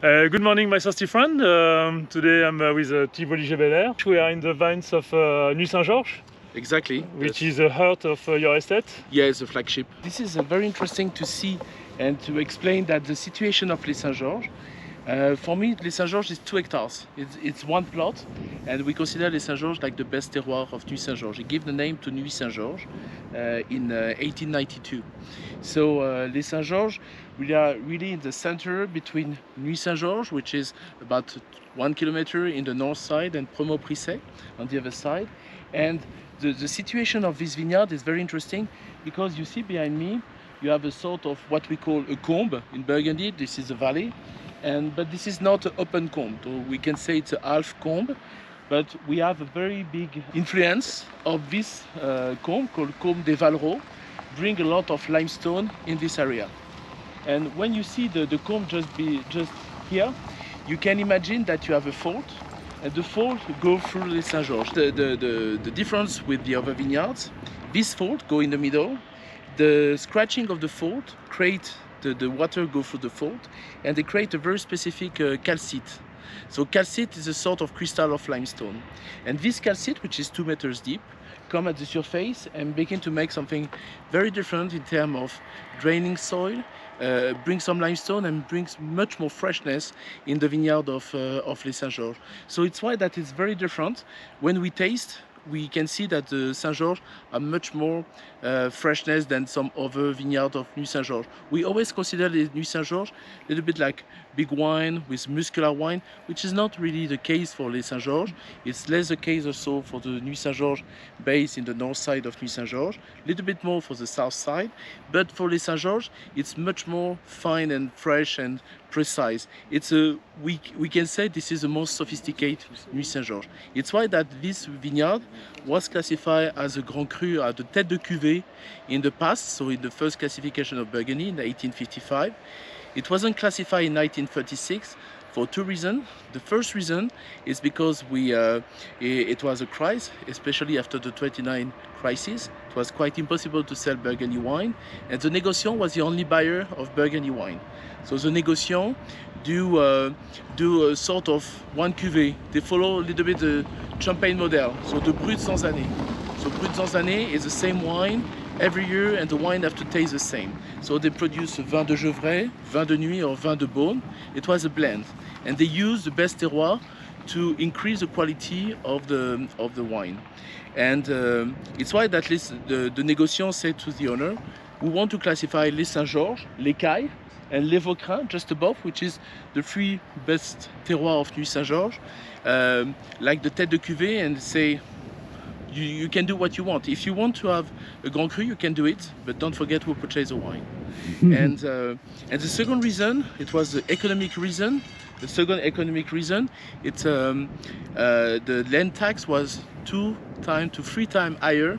Good morning, my thirsty friend. Today I'm with Thibault Liger Belair. We are in the vines of Nuits Saint Georges. Exactly. Which is the heart of your estate. Yeah, it's a flagship. This is very interesting to see and to explain that the situation of Les Saint Georges. For me, Les Saint Georges is 2 hectares. It's one plot, and we consider Les Saint Georges like the best terroir of Nuits Saint Georges. It gave the name to Nuits Saint Georges in 1892. So Les Saint Georges, we are really in the center between Nuits Saint Georges, which is about 1 kilometer in the north side, and Promaux-Prissay on the other side. And the situation of this vineyard is very interesting because you see behind me, you have a sort of what we call a combe in Burgundy. This is a valley. But this is not an open combe, so we can say it's a half combe, but we have a very big influence of this combe called Combe des Vallereaux, bring a lot of limestone in this area. And when you see the combe just here, you can imagine that you have a fault, and the fault goes through Les Saint Georges. The difference with the other vineyards, this fault go in the middle, the scratching of the fault create the water go through the fault, and they create a very specific calcite. So calcite is a sort of crystal of limestone, and this calcite, which is 2 meters deep, come at the surface and begin to make something very different in terms of draining soil, bring some limestone and brings much more freshness in the vineyard of Les Saint Georges. So it's why that it's very different. When we taste, we can see that the Saint Georges are much more freshness than some other vineyard of Nuits Saint Georges. We always consider the Nuits Saint Georges a little bit like big wine with muscular wine, which is not really the case for Les Saint Georges. It's less the case also for the Nuits Saint Georges based in the north side of Nuits Saint Georges, a little bit more for the south side, but for Les Saint Georges it's much more fine and fresh and precise. It's we can say this is the most sophisticated Nuits Saint Georges. It's why that this vineyard was classified as a Grand Cru at the tête de cuvée in the past, so in the first classification of Burgundy in 1855. It wasn't classified in 1936 for 2 reasons. The first reason is because it was a crisis, especially after the 29 crisis. It was quite impossible to sell Burgundy wine, and the négociant was the only buyer of Burgundy wine. So the négociants do a sort of one cuvée. They follow a little bit the champagne model, so the Brut sans année. So Brut sans année is the same wine every year, and the wine have to taste the same. So they produce vin de Gevrey, vin de nuit, or vin de Beaune. It was a blend, and they use the best terroir to increase the quality of the wine. And it's why that the négociant said to the owner, we want to classify Les Saint Georges, Les Cailles, and Les Vaucrins just above, which is the 3 best terroirs of Nuits Saint Georges, like the tête de cuvée, and say, you can do what you want. If you want to have a Grand Cru, you can do it, but don't forget who purchased the wine. And the second reason, it was the economic reason. The second economic reason, it's the land tax was 2 to 3 times higher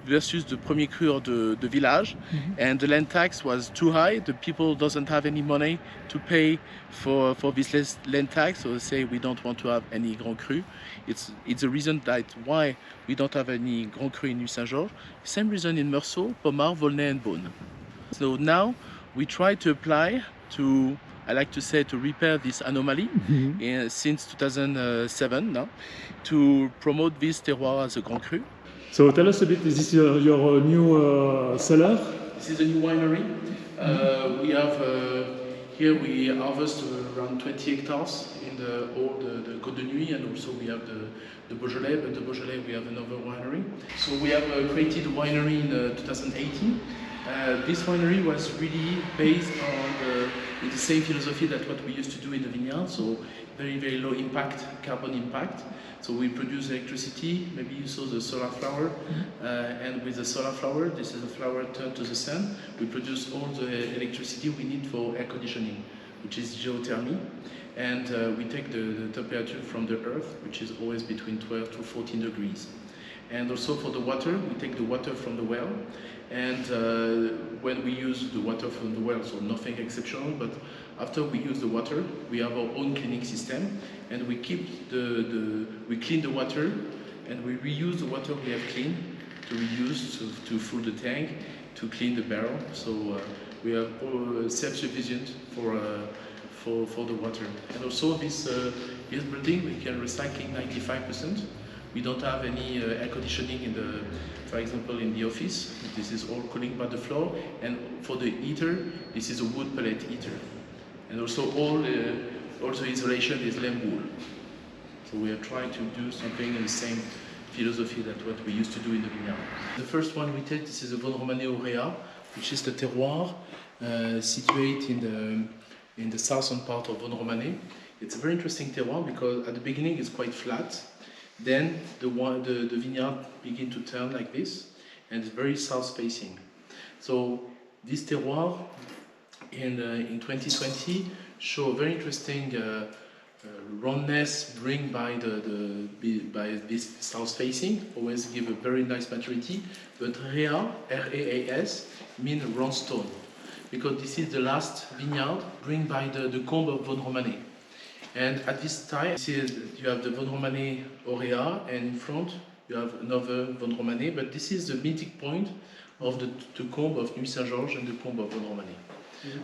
versus the premier cru de village, and the land tax was too high. The people doesn't have any money to pay for this land tax, so they say we don't want to have any Grand Cru. It's a reason that why we don't have any Grand Cru in Nuits Saint Georges. Same reason in Meursault, Pommard, Volnay and Beaune. So now we try to apply to, I like to say, to repair this anomaly since 2007 now, to promote this terroir as a Grand Cru. So tell us a bit, is this your new cellar? This is a new winery. We have here we harvest around 20 hectares in the Côte de Nuit, and also we have the Beaujolais, but the Beaujolais we have another winery. So we have created a winery in 2018. This winery was really based on the same philosophy that what we used to do in the vineyard, so very, very low impact, carbon impact. So we produce electricity. Maybe you saw the solar flower, and with the solar flower, this is a flower turned to the sun. We produce all the electricity we need for air conditioning, which is geothermy. And we take the temperature from the earth, which is always between 12 to 14 degrees. And also for the water, we take the water from the well. And when we use the water from the well, so nothing exceptional, but after we use the water, we have our own cleaning system, and we keep we clean the water, and we reuse the water we have cleaned to reuse to fill the tank, to clean the barrel. So we are self-sufficient for the water. And also this building we can recycle 95%. We don't have any air conditioning in the, for example, in the office. This is all cooling by the floor. And for the heater, this is a wood pellet heater. And also all the insulation is lamp wool. So we are trying to do something in the same philosophy that what we used to do in the vineyard. The first one we take, this is a Vosne Romanee au Reas, which is the terroir situated in the southern part of Vosne Romanee. It's a very interesting terroir because at the beginning it's quite flat. Then the vineyard begin to turn like this, and it's very south facing. So this terroir in 2020 show a very interesting roundness bring by by this south facing, always give a very nice maturity. But Reas, R-E-A-S, means round stone, because this is the last vineyard bring by the combe of Vosne Romanee. And at this time, you have the Vosne Romanee au Reas, and in front you have another Vosne Romanee, but this is the meeting point of the combe of Nuits Saint Georges and the combe of Vosne Romanee.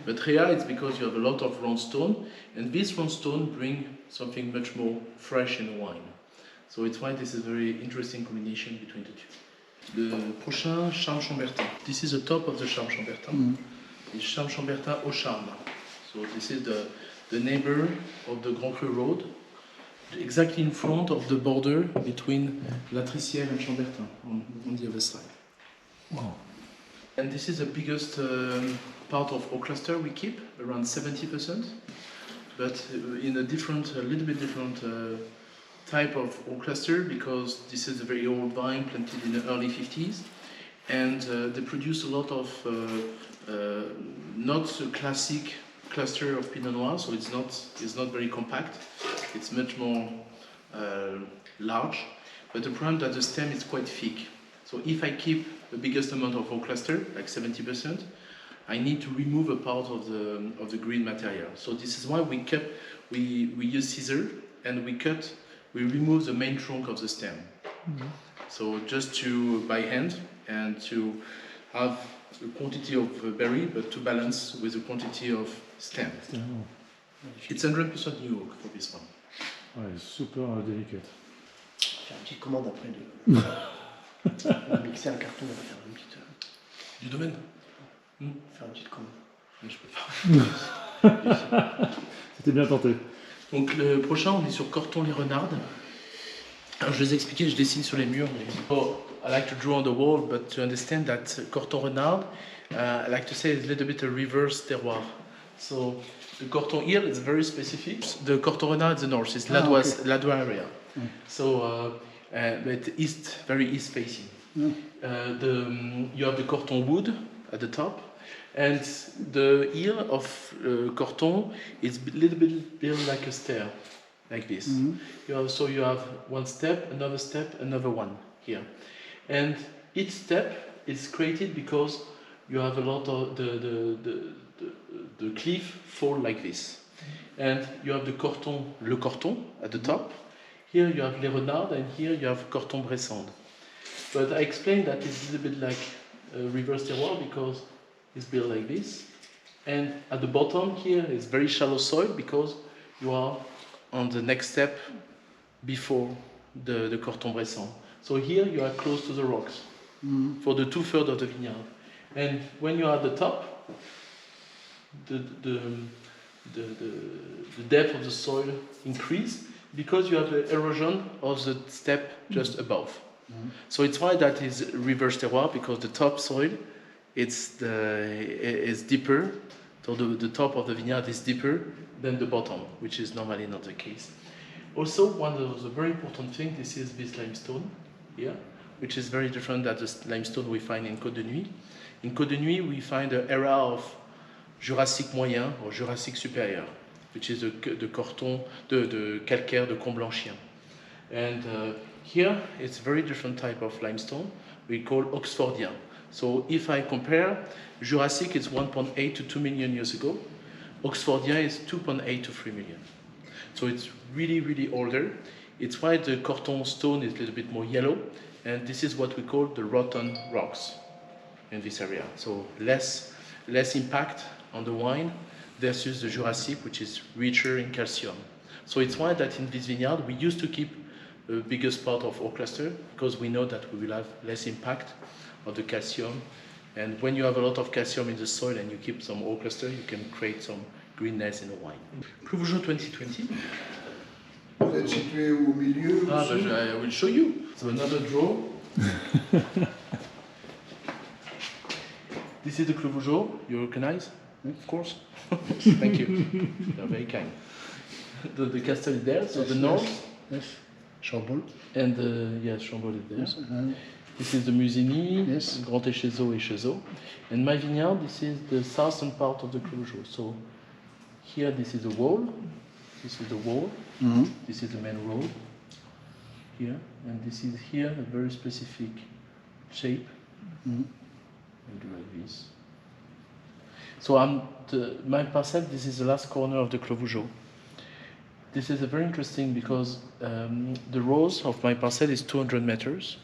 But Reas, it's because you have a lot of round stone, and this round stone bring something much more fresh in the wine. So it's why this is a very interesting combination between the two. Le prochain, Charme Chambertin. This is the top of the Charme Chambertin. It's Charme Chambertin au Charme. So this is the neighbor of the Grand Cru Road, exactly in front of the border between La Trissière and Chambertin, on the other side. Wow. And this is the biggest part of our cluster we keep, around 70%, but in a little bit different type of our cluster, because this is a very old vine planted in the early 50s, and they produce a lot of not a classic cluster of Pinot Noir, so it's not very compact, it's much more large, but the problem that the stem is quite thick. So if I keep the biggest amount of our cluster, like 70%, I need to remove a part of the green material. So this is why we use scissor, and we remove the main trunk of the stem. So just by hand, and to have the quantity of berry, but to balance with the quantity of stem. It's 100% New York for this one. Ouais, super délicate. Faire une petite commande après de. On va mixer un carton, on va faire une petite. Du domaine. Faire une petite commande. Je peux pas. C'était bien tenté. Donc le prochain, on est sur Corton les Renardes. Alors, je vais expliquer, je dessine sur les murs. Oh, I like to draw on the wall, but to understand that Corton Renard, I like to say it's a little bit a reverse terroir. So the Corton here is very specific. The Corton Renard is the north, it's Ladois area. So, but very east facing. You have the Corton wood at the top, and the heel of Corton is a little bit built like a stair, like this. You have one step, another one here, and each step is created because you have a lot of the cliff fall like this, and you have le Corton at the top. Here you have les Renards, and here you have Corton Bressande. But I explained that it's a little bit like a reverse terroir because it's built like this, and at the bottom here is very shallow soil because you are on the next step before the Corton Bressande. So here you are close to the rocks for the 2/3 of the vineyard, and when you are at the top, the depth of the soil increase because you have the erosion of the step just above. So it's why that is reverse terroir, because the top soil is deeper, so the top of the vineyard is deeper than the bottom, which is normally not the case. Also, one of the very important things, this is this limestone here, which is very different than the limestone we find in Côte de Nuit. In Côte de Nuit, we find the era of Jurassique moyen or Jurassique supérieur, which is the calcaire de Comblanchien. And here, it's a very different type of limestone we call Oxfordian. So if I compare, Jurassic is 1.8 to 2 million years ago. Oxfordian is 2.8 to 3 million. So it's really, really older. It's why the Corton stone is a little bit more yellow, and this is what we call the rotten rocks in this area. So less impact on the wine versus the Jurassic, which is richer in calcium. So it's why that in this vineyard we used to keep the biggest part of our cluster because we know that we will have less impact of the calcium. And when you have a lot of calcium in the soil and you keep some oak cluster, you can create some greenness in the wine. Cru Vougeot 2020. Vous êtes situé au milieu. I will show you. So another draw. This is the Cru Vougeot. You recognize? Of course. Thank you. You're very kind. The castle is there, so yes, the north. Yes. Chambolle. And yes, Chambolle is there. Yes. This is the Musigny, yes. Grand Échezeaux, Échezeaux. And my vineyard, this is the southern part of the Cru Vougeot. So here, this is the wall. This is the wall. Mm-hmm. This is the main road. Here, and this is here a very specific shape. Mm-hmm. And do like this. So my parcel. This is the last corner of the Clos Vougeot. This is very interesting because the rows of my parcel is 200 meters,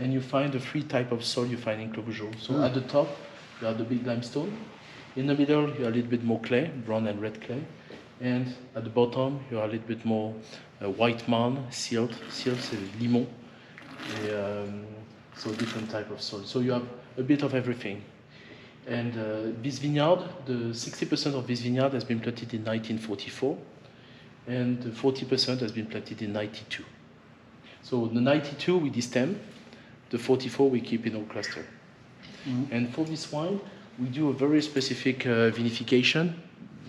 and you find the three types of soil you find in Clos Vougeot. So at the top, you have the big limestone. In the middle, you have a little bit more clay, brown and red clay. And at the bottom, you have a little bit more white marl, silt. Silt, c'est limon. So different type of soil. So you have a bit of everything. And this vineyard, the 60% of this vineyard has been planted in 1944. And 40% has been planted in 92. So the 92 we destem, the 44 we keep in our cluster. Mm-hmm. And for this wine, we do a very specific vinification.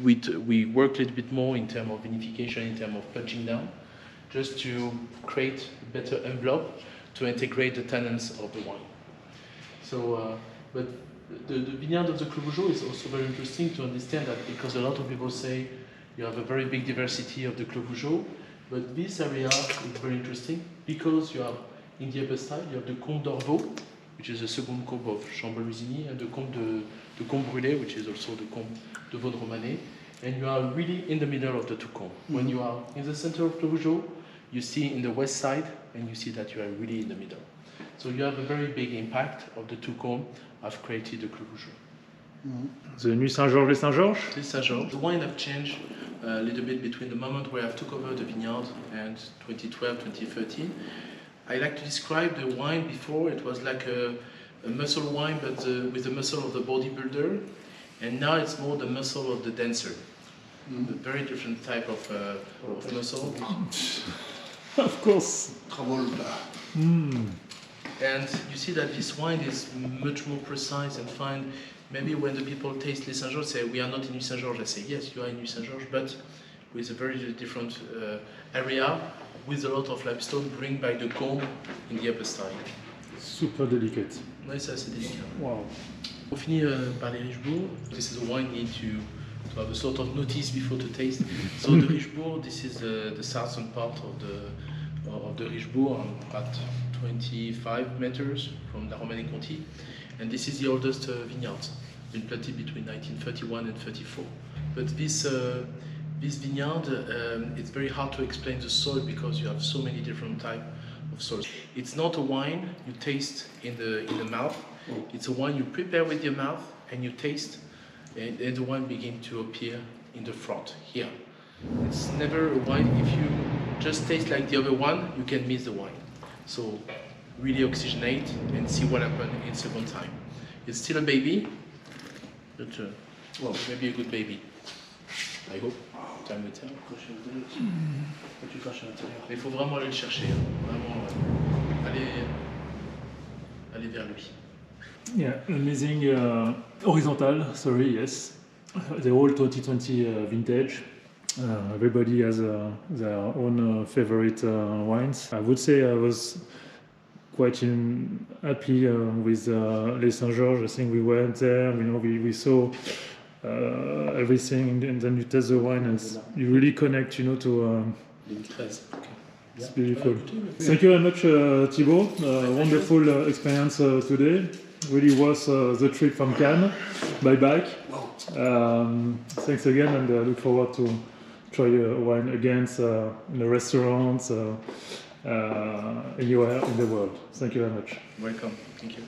We work a little bit more in terms of vinification, in terms of punching down, just to create a better envelope to integrate the tannins of the wine. So, but the vineyard of the Clos Vougeot is also very interesting to understand that because a lot of people say you have a very big diversity of the Clos Vougeot, but this area is very interesting because you have in the upper side you have the Comte d'Orvaux, which is the second comte of Chambolle Musigny, and the Comte Brûlé, which is also the Comte de Vosne Romanee, and you are really in the middle of the two comtes. Mm-hmm. When you are in the center of Clos Vougeot, you see in the west side, and you see that you are really in the middle. So you have a very big impact of the two comtes have created the Clos Vougeot. The Nuits Saint Georges, Les Saint Georges? Les Saint Georges. The wine have changed a little bit between the moment where I took over the vineyard and 2012, 2013. I like to describe the wine before. It was like a muscle wine, but with the muscle of the bodybuilder. And now it's more the muscle of the dancer. A very different type of muscle. Of course. And you see that this wine is much more precise and fine. Maybe when the people taste Les Saint Georges, say we are not in Nuits Saint Georges. I say yes, you are in Nuits Saint Georges, but with a very different area, with a lot of limestone bring by the combe in the upper side. Super delicate. Oui, c'est assez délicat. Wow. On finit par les Richebourg. This is a wine you need to have a sort of notice before to taste. So the Richebourg, this is the southern part of the Richebourg, at 25 meters from the Romanee County. And this is the oldest vineyard, been planted between 1931 and 34. But this vineyard, it's very hard to explain the soil because you have so many different types of soils. It's not a wine you taste in the mouth. It's a wine you prepare with your mouth and you taste, and the wine begins to appear in the front here. It's never a wine. If you just taste like the other one, you can miss the wine. So really oxygenate and see what happens in second time. It's still a baby, but well, maybe a good baby. I hope. Time will tell. Il faut vraiment aller le chercher, vraiment aller vers lui. Yeah, amazing horizontal. Sorry, yes. The whole 2020 vintage. Everybody has their own favorite wines. I would say I was quite happy with Les Saint Georges. I think we went there. You know, we saw everything, and then you taste the wine, and you really connect. You know, to. It's beautiful. Thank you very much, Thibault. Wonderful experience today. Really was the trip from Cannes by bike. Thanks again, and I look forward to try your wine again in a restaurant anywhere in the world. Thank you very much. Welcome. Thank you.